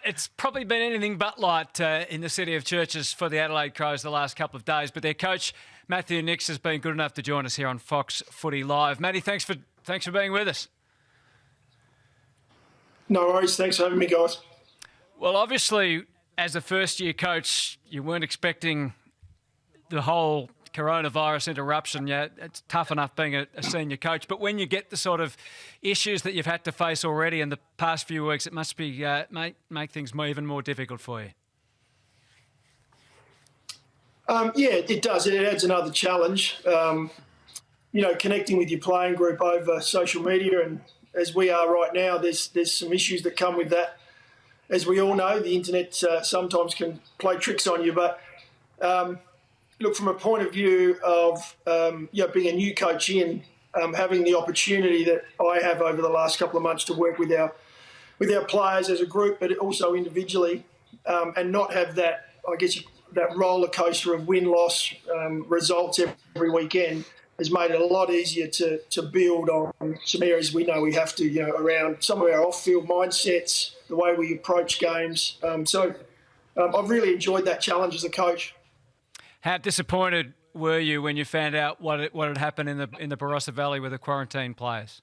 it's probably been anything but light in the City of Churches for the Adelaide Crows the last couple of days, but their coach, Matthew Nix, has been good enough to join us here on Fox Footy Live. Matty, thanks for being with us. No worries. Thanks for having me, guys. Well, obviously, as a first-year coach, you weren't expecting the whole coronavirus interruption. Yeah, it's tough enough being a senior coach, but when you get the sort of issues that you've had to face already in the past few weeks, it must be make things even more difficult for you. Yeah, it does. It adds another challenge. Connecting with your playing group over social media, and as we are right now, there's some issues that come with that. As we all know, the internet sometimes can play tricks on you, but look, from a point of view of being a new coach having the opportunity that I have over the last couple of months to work with our players as a group, but also individually, and not have that, I guess, that roller coaster of win-loss results every weekend has made it a lot easier to build on some areas we know we have to, around some of our off-field mindsets, the way we approach games. So I've really enjoyed that challenge as a coach. How disappointed were you when you found out what had happened in the Barossa Valley with the quarantine players?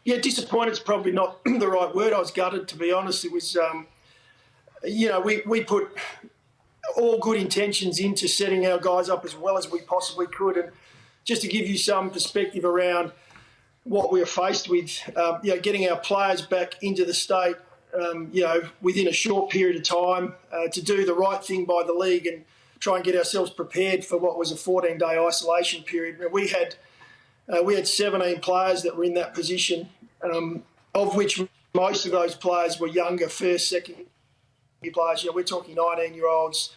Yeah, disappointed is probably not the right word. I was gutted, to be honest. It was, we put all good intentions into setting our guys up as well as we possibly could. And just to give you some perspective around what we were faced with, getting our players back into the state, within a short period of time, to do the right thing by the league and try and get ourselves prepared for what was a 14-day isolation period. We had 17 players that were in that position, of which most of those players were younger, first, second players. We're talking 19-year-olds.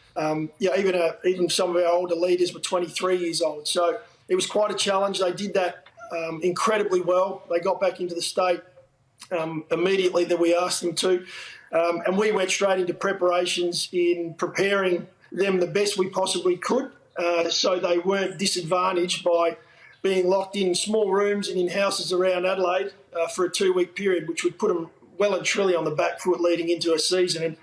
Even some of our older leaders were 23 years old. So it was quite a challenge. They did that incredibly well. They got back into the state immediately that we asked them to. And we went straight into preparations in preparing them the best we possibly could, so they weren't disadvantaged by being locked in small rooms and in houses around Adelaide for a 2-week period, which would put them well and truly on the back foot leading into a season. And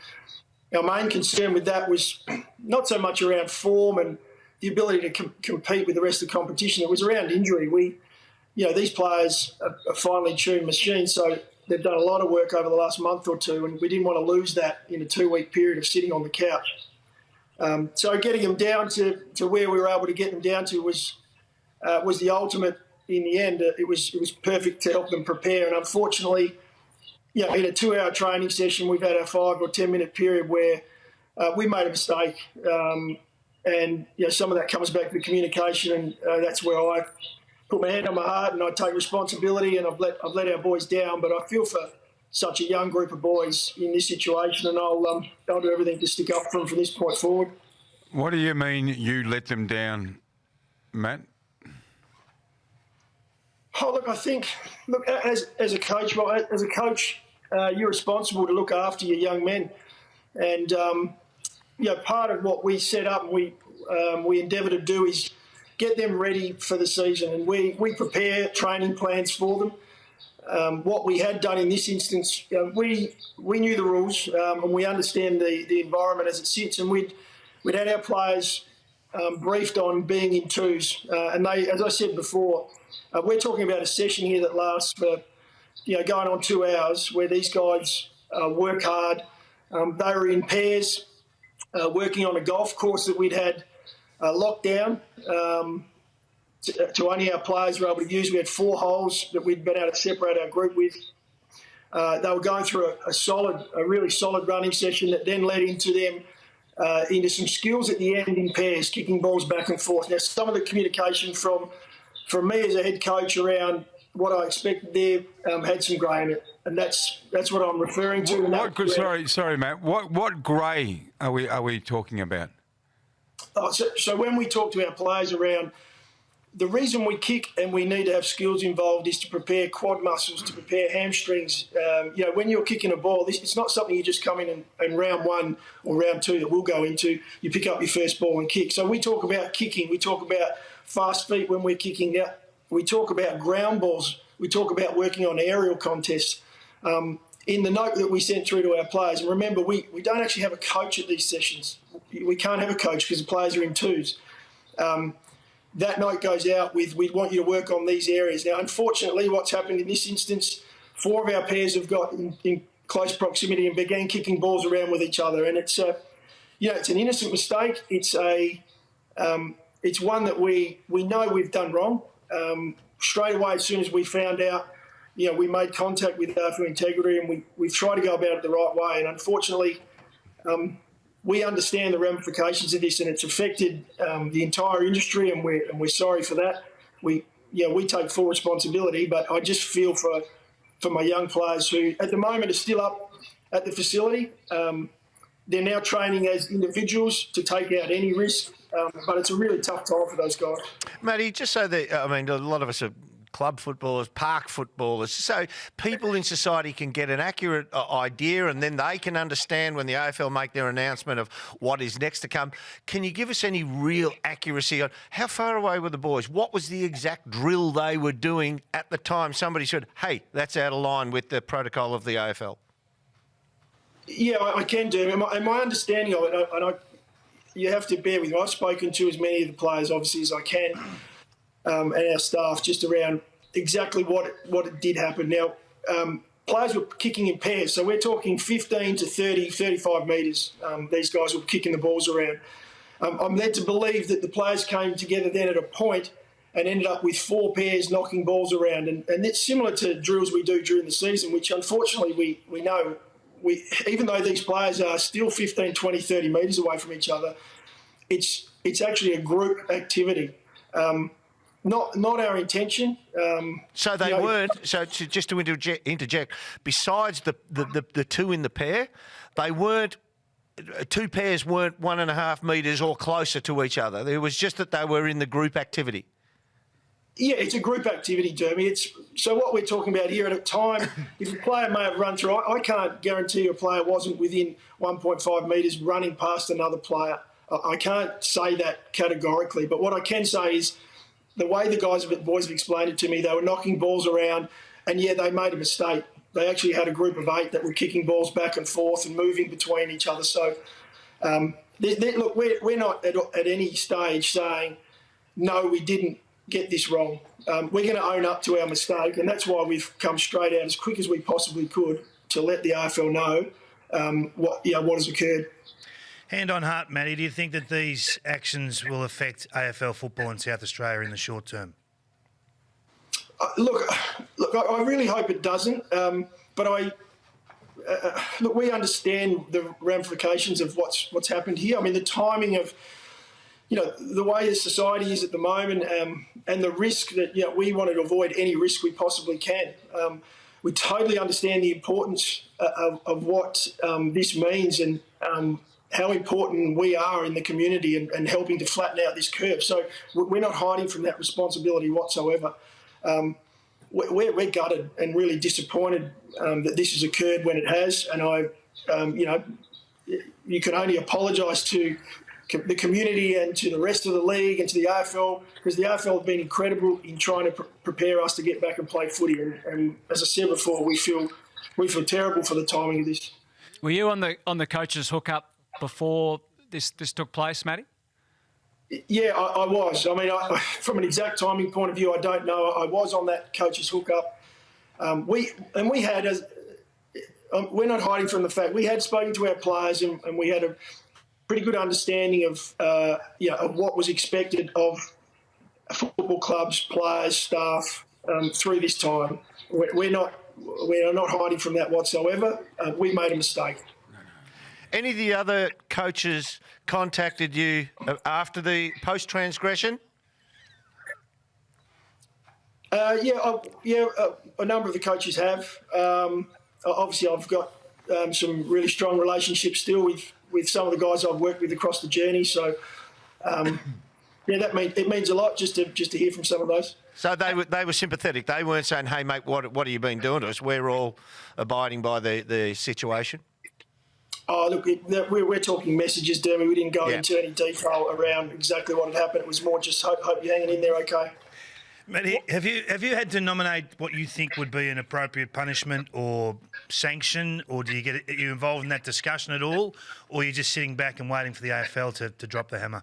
our main concern with that was not so much around form and the ability to compete with the rest of the competition. It was around injury. These players are finely tuned machines, so they've done a lot of work over the last month or two, and we didn't want to lose that in a 2-week period of sitting on the couch. So getting them down to where we were able to get them down to was the ultimate in the end. It was perfect to help them prepare. And unfortunately, in a 2-hour training session, we've had a 5 or 10 minute period where we made a mistake. And some of that comes back to the communication, and that's where I put my hand on my heart and I take responsibility, and I've let our boys down. But I feel for such a young group of boys in this situation, and I'll do everything to stick up for them from this point forward. What do you mean you let them down, Matt? Oh, look, I think, as a coach, you're responsible to look after your young men, and part of what we set up and we endeavour to do is get them ready for the season, and we prepare training plans for them. What we had done in this instance, we knew the rules and we understand the environment as it sits, and we'd had our players briefed on being in twos, and they, as I said before, we're talking about a session here that lasts for going on 2 hours, where these guys work hard. They were in pairs, working on a golf course that we'd had locked down to only our players were able to use. We had 4 holes that we'd been able to separate our group with. They were going through a really solid running session that then led into them into some skills at the end in pairs, kicking balls back and forth. Now, some of the communication from me as a head coach around what I expected there had some grey in it, and that's what I'm referring to. Sorry, Matt. What grey are we talking about? So when we talk to our players around the reason we kick and we need to have skills involved is to prepare quad muscles, to prepare hamstrings. When you're kicking a ball, it's not something you just come in and round 1 or round 2 that we'll go into, you pick up your first ball and kick. So we talk about kicking, we talk about fast feet when we're kicking. Now, we talk about ground balls, we talk about working on aerial contests. in the note that we sent through to our players, and remember, we don't actually have a coach at these sessions. We can't have a coach because the players are in twos. That note goes out with, we want you to work on these areas. Now, unfortunately, what's happened in this instance, 4 of our pairs have got in close proximity and began kicking balls around with each other. And it's it's an innocent mistake. It's one that we know we've done wrong. Straight away, as soon as we found out, we made contact with AFL Integrity, and we've tried to go about it the right way. And unfortunately, we understand the ramifications of this, and it's affected the entire industry, and we're sorry for that. We take full responsibility, but I just feel for my young players who, at the moment, are still up at the facility. They're now training as individuals to take out any risk, but it's a really tough time for those guys. Matty, just so that, a lot of us are club footballers, park footballers, so people in society can get an accurate idea, and then they can understand when the AFL make their announcement of what is next to come. Can you give us any real accuracy on how far away were the boys? What was the exact drill they were doing at the time somebody said, hey, that's out of line with the protocol of the AFL? Yeah, I can do. And my understanding of it, and you have to bear with me, I've spoken to as many of the players, obviously, as I can, and our staff, just around exactly what did happen. Now, players were kicking in pairs, so we're talking 15 to 30, 35 metres. These guys were kicking the balls around. I'm led to believe that the players came together then at a point and ended up with 4 pairs knocking balls around. And it's similar to drills we do during the season, which unfortunately we know, even though these players are still 15, 20, 30 metres away from each other, it's actually a group activity. Not our intention. So they weren't. So just to interject, besides the 2 in the pair, they weren't. 2 pairs weren't 1.5 metres or closer to each other. It was just that they were in the group activity. Yeah, it's a group activity, Jeremy. So what we're talking about here at a time, if a player may have run through, I can't guarantee a player wasn't within 1.5 metres running past another player. I can't say that categorically, but what I can say is, the way the boys have explained it to me, they were knocking balls around, and yeah, they made a mistake. They actually had a group of 8 that were kicking balls back and forth and moving between each other. So, look, we're not at any stage saying, no, we didn't get this wrong. We're going to own up to our mistake, and that's why we've come straight out as quick as we possibly could to let the AFL know what has occurred. Hand on heart, Matty, do you think that these actions will affect AFL football in South Australia in the short term? Look, I really hope it doesn't. But look, we understand the ramifications of what's happened here. I mean, the timing of, the way the society is at the moment, and the risk that we want to avoid any risk we possibly can. We totally understand the importance of what this means, and how important we are in the community and helping to flatten out this curve. So we're not hiding from that responsibility whatsoever. We're gutted and really disappointed that this has occurred when it has. And you can only apologise to the community and to the rest of the league and to the AFL, because the AFL have been incredible in trying to prepare us to get back and play footy. And as I said before, we feel terrible for the timing of this. Were you on the coaches hookup before this took place, Matty? Yeah, I was. I mean, from an exact timing point of view, I don't know. I was on that coaches hookup. We're not hiding from the fact we had spoken to our players, and we had a pretty good understanding of what was expected of football clubs, players, staff through this time. We are not hiding from that whatsoever. We made a mistake. Any of the other coaches contacted you after the post-transgression? A number of the coaches have. Obviously, I've got some really strong relationships still with some of the guys I've worked with across the journey. So, it means a lot just to hear from some of those. So they were sympathetic. They weren't saying, "Hey, mate, what have you been doing to us?" We're all abiding by the situation. Oh, look, we're talking messages, Dermy. We didn't go into any detail around exactly what had happened. It was more just hope you're hanging in there okay. Matty, have you had to nominate what you think would be an appropriate punishment or sanction, or are you involved in that discussion at all, or are you just sitting back and waiting for the AFL to drop the hammer?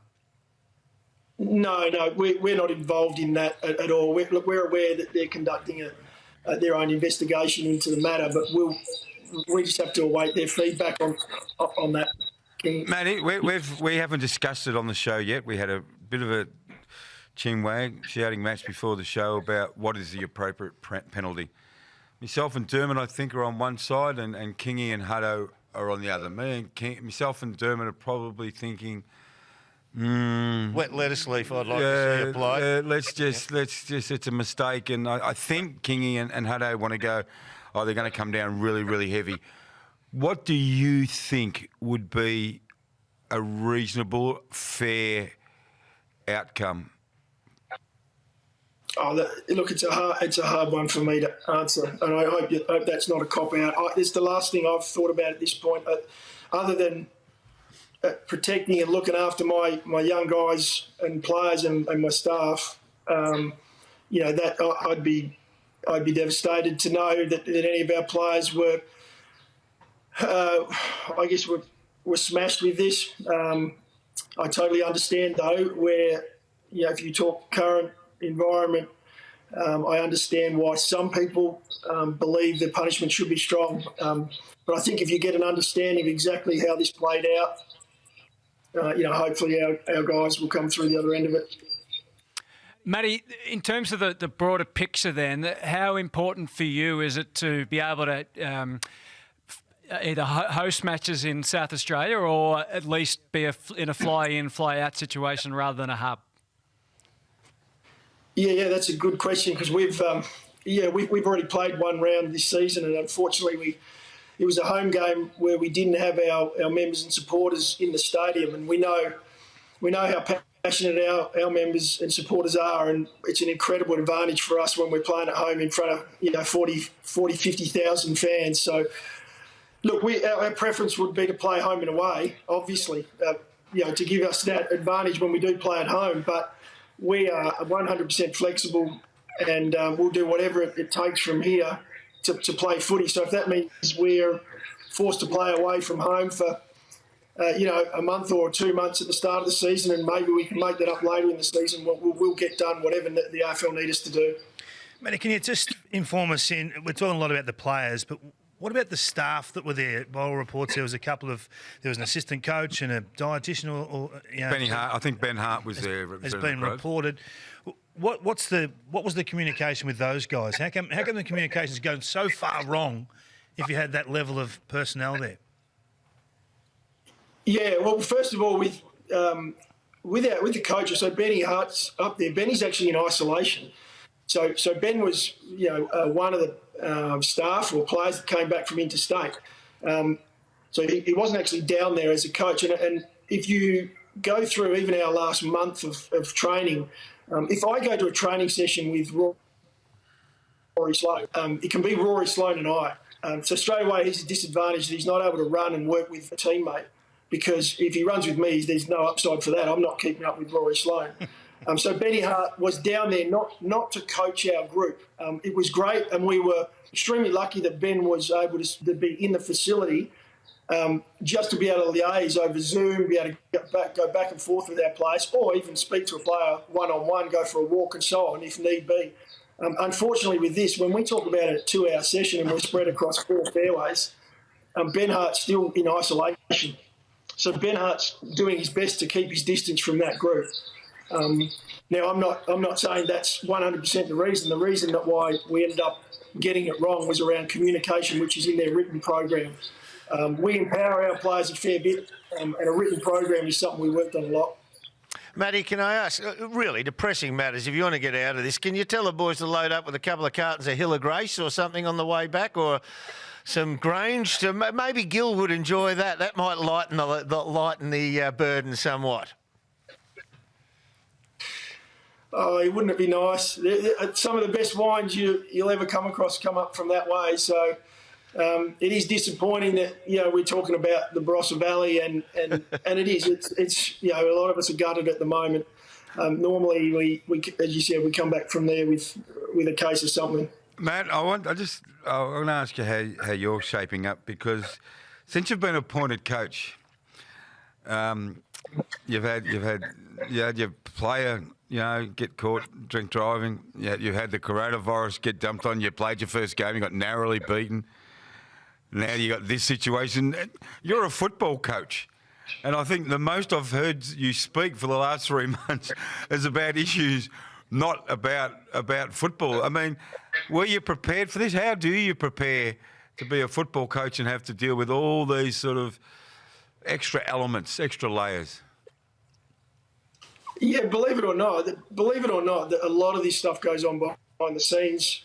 No, we're not involved in that at all. We're aware that they're conducting their own investigation into the matter, but we just have to await their feedback on that. Matty, we haven't discussed it on the show yet. We had a bit of a chinwag shouting match before the show about what is the appropriate penalty. Myself and Dermot, I think, are on one side, and Kingy and Hutto are on the other. Myself and Dermot are probably thinking, wet lettuce leaf, I'd like to see apply. Let's just, it's a mistake. And I think Kingy and Hutto want to go, they're going to come down really, really heavy. What do you think would be a reasonable, fair outcome? Look, it's a hard one for me to answer, and I hope that's not a cop-out. It's the last thing I've thought about at this point, other than protecting and looking after my young guys and players and my staff. That I'd be devastated to know that any of our players were smashed with this. I totally understand, though, where if you talk current environment, I understand why some people believe the punishment should be strong. But I think if you get an understanding of exactly how this played out, hopefully our guys will come through the other end of it. Matty, in terms of the broader picture then, how important for you is it to be able to either host matches in South Australia or at least be in a fly-in, fly-out situation rather than a hub? Yeah, that's a good question because we've already played one round this season, and unfortunately it was a home game where we didn't have our members and supporters in the stadium, and we know how passionate our members and supporters are, and it's an incredible advantage for us when we're playing at home in front of 50,000 fans. So look, our preference would be to play home and away, obviously, to give us that advantage when we do play at home, but we are 100% flexible, and we'll do whatever it takes from here to play footy. So if that means we're forced to play away from home for a month or 2 months at the start of the season, and maybe we can make that up later in the season, we'll get done whatever the AFL need us to do. Matty, can you just inform us we're talking a lot about the players, but what about the staff that were there? By all reports, there was an assistant coach and a dietitian, Benny Hart. I think Ben Hart was there. Has been reported. What was the communication with those guys? How come the communication's going so far wrong if you had that level of personnel there? Yeah, well, first of all, with the coaches, so Benny Hart's up there. Benny's actually in isolation. So Ben was, one of the staff or players that came back from interstate. So he wasn't actually down there as a coach. And if you go through even our last month of training, if I go to a training session with Rory Sloane, it can be Rory Sloane and I. So straight away, he's a disadvantage that he's not able to run and work with a teammate, because if he runs with me, there's no upside for that. I'm not keeping up with Rory Sloane. So Benny Hart was down there not to coach our group. It was great, and we were extremely lucky that Ben was able to be in the facility just to be able to liaise over Zoom, be able to go back and forth with our players, or even speak to a player one-on-one, go for a walk and so on if need be. Unfortunately with this, when we talk about a 2-hour session and we're spread across 4 fairways, Ben Hart's still in isolation. So Ben Hart's doing his best to keep his distance from that group. Now, I'm not saying that's 100% the reason. The reason that why we ended up getting it wrong was around communication, which is in their written program. We empower our players a fair bit, and a written program is something we worked on a lot. Matty, can I ask, really depressing matters, if you want to get out of this, can you tell the boys to load up with a couple of cartons of Hill of Grace or something on the way back, or some Grange? Maybe Gil would enjoy that. That might lighten the burden somewhat. Oh, wouldn't it be nice? Some of the best wines you'll ever come across come up from that way. So it is disappointing that we're talking about the Barossa Valley, and it is. It's a lot of us are gutted at the moment. normally we, as you said, we come back from there with a case of something. Matt, I want to ask you how you're shaping up, because since you've been appointed coach, you've had your player, get caught drink driving. You had the coronavirus get dumped on. You played your first game. You got narrowly beaten. Now you got this situation. You're a football coach, and I think the most I've heard you speak for the last 3 months is about issues, not about football. I mean, were you prepared for this? How do you prepare to be a football coach and have to deal with all these sort of extra elements, extra layers? Yeah, believe it or not, a lot of this stuff goes on behind the scenes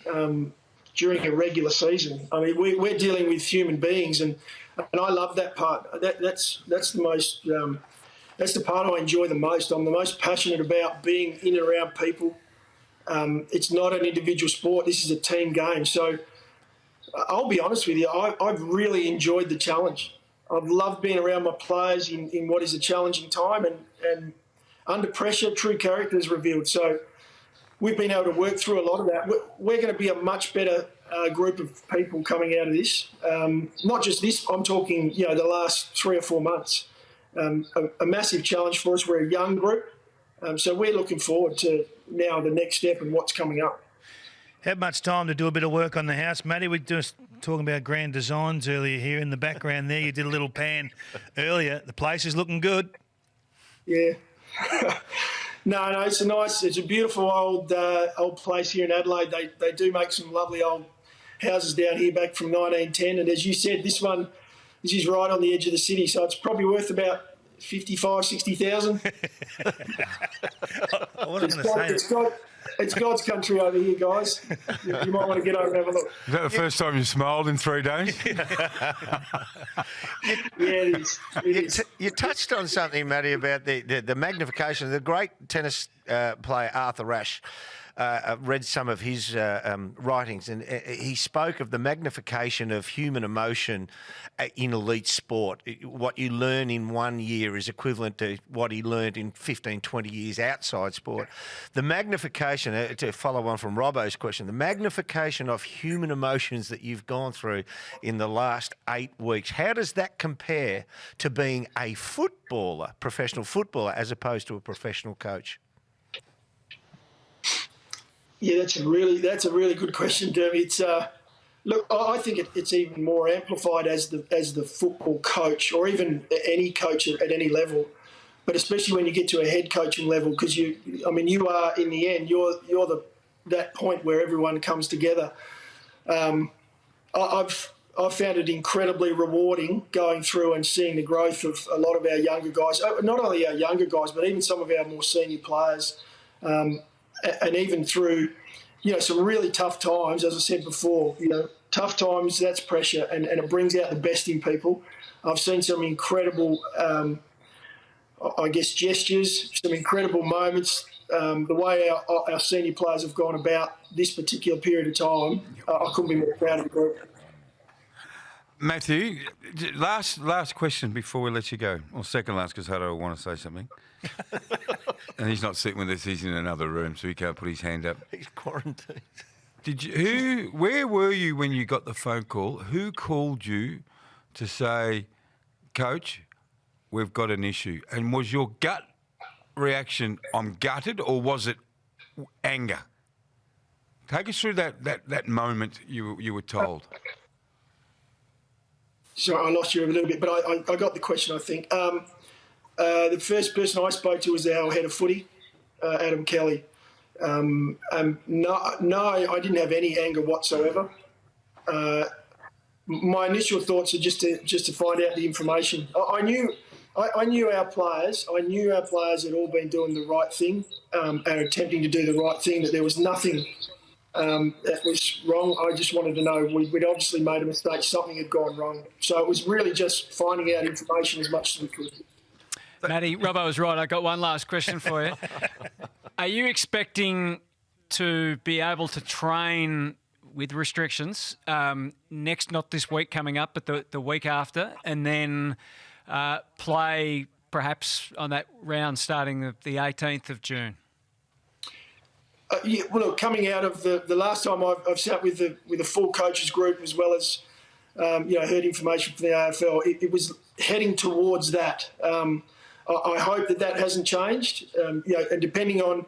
during a regular season. I mean, we're dealing with human beings, and I love that part. That's the most. That's the part I enjoy the most. I'm the most passionate about being in and around people. It's not an individual sport. This is a team game. So I'll be honest with you, I've really enjoyed the challenge. I've loved being around my players in what is a challenging time, and under pressure, true character is revealed. So we've been able to work through a lot of that. We're going to be a much better group of people coming out of this. Not just this, I'm talking, the last 3 or 4 months. A massive challenge for us. We're a young group. So we're looking forward to now the next step and what's coming up. Had much time to do a bit of work on the house, Matty? We were just talking about grand designs earlier here in the background there. You did a little pan earlier. The place is looking good. Yeah. No, it's a beautiful old place here in Adelaide. They do make some lovely old houses down here back from 1910. And as you said, this is right on the edge of the city, so it's probably worth about 55, 60,000. I wasn't going to say it's God's country over here, guys. You might want to get over and have a look. Is that the first time you smiled in 3 days? Yeah, it is. You touched on something, Matty, about the magnification. The great tennis player Arthur Ashe. Read some of his writings, and he spoke of the magnification of human emotion in elite sport. What you learn in 1 year is equivalent to what he learned in 15, 20 years outside sport. The magnification, to follow on from Robbo's question, the magnification of human emotions that you've gone through in the last 8 weeks, how does that compare to being a footballer, professional footballer, as opposed to a professional coach? Yeah, that's a really good question, Derby. It's look, I think it's even more amplified as the football coach, or even any coach at any level, but especially when you get to a head coaching level, because you are in the end you're that point where everyone comes together. I've found it incredibly rewarding going through and seeing the growth of a lot of our younger guys, not only our younger guys, but even some of our more senior players. And even through, some really tough times, as I said before, tough times, that's pressure, and it brings out the best in people. I've seen some incredible, gestures, some incredible moments. The way our senior players have gone about this particular period of time, I couldn't be more proud of the group. Matthew, last question before we let you go, or second last, because Hutto will want to say something. And he's not sitting with us; he's in another room, so he can't put his hand up. He's quarantined. Where were you when you got the phone call? Who called you to say, Coach, we've got an issue? And was your gut reaction, I'm gutted, or was it anger? Take us through that moment you were told. Sorry, I lost you a little bit, but I got the question, I think. The first person I spoke to was our head of footy, Adam Kelly. No, I didn't have any anger whatsoever. My initial thoughts are just to find out the information. I knew our players. I knew our players had all been doing the right thing and attempting to do the right thing. That there was nothing that was wrong. I just wanted to know we'd obviously made a mistake. Something had gone wrong. So it was really just finding out information as much as we could. Matty, Robbo was right. I got one last question for you. Are you expecting to be able to train with restrictions next, not this week coming up, but the week after, and then play perhaps on that round starting the 18th of June? Yeah, well, look, coming out of the last time I've sat with the full coaches group as well as heard information from the AFL, it was heading towards that. I hope that hasn't changed. And depending on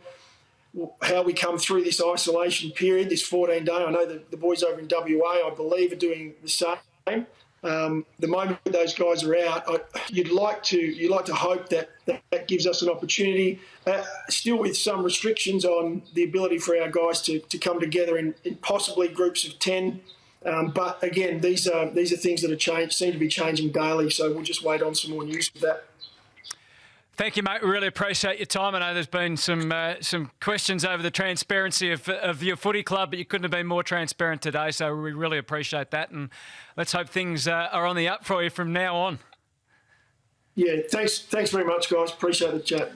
how we come through this isolation period, this 14-day, I know that the boys over in WA, I believe, are doing the same. The moment those guys are out, you'd like to hope that gives us an opportunity, still with some restrictions on the ability for our guys to come together in possibly groups of 10. But again, these are things that seem to be changing daily. So we'll just wait on some more news of that. Thank you, mate. We really appreciate your time. I know there's been some questions over the transparency of your footy club, but you couldn't have been more transparent today, so we really appreciate that. And let's hope things are on the up for you from now on. Yeah, thanks very much, guys. Appreciate the chat.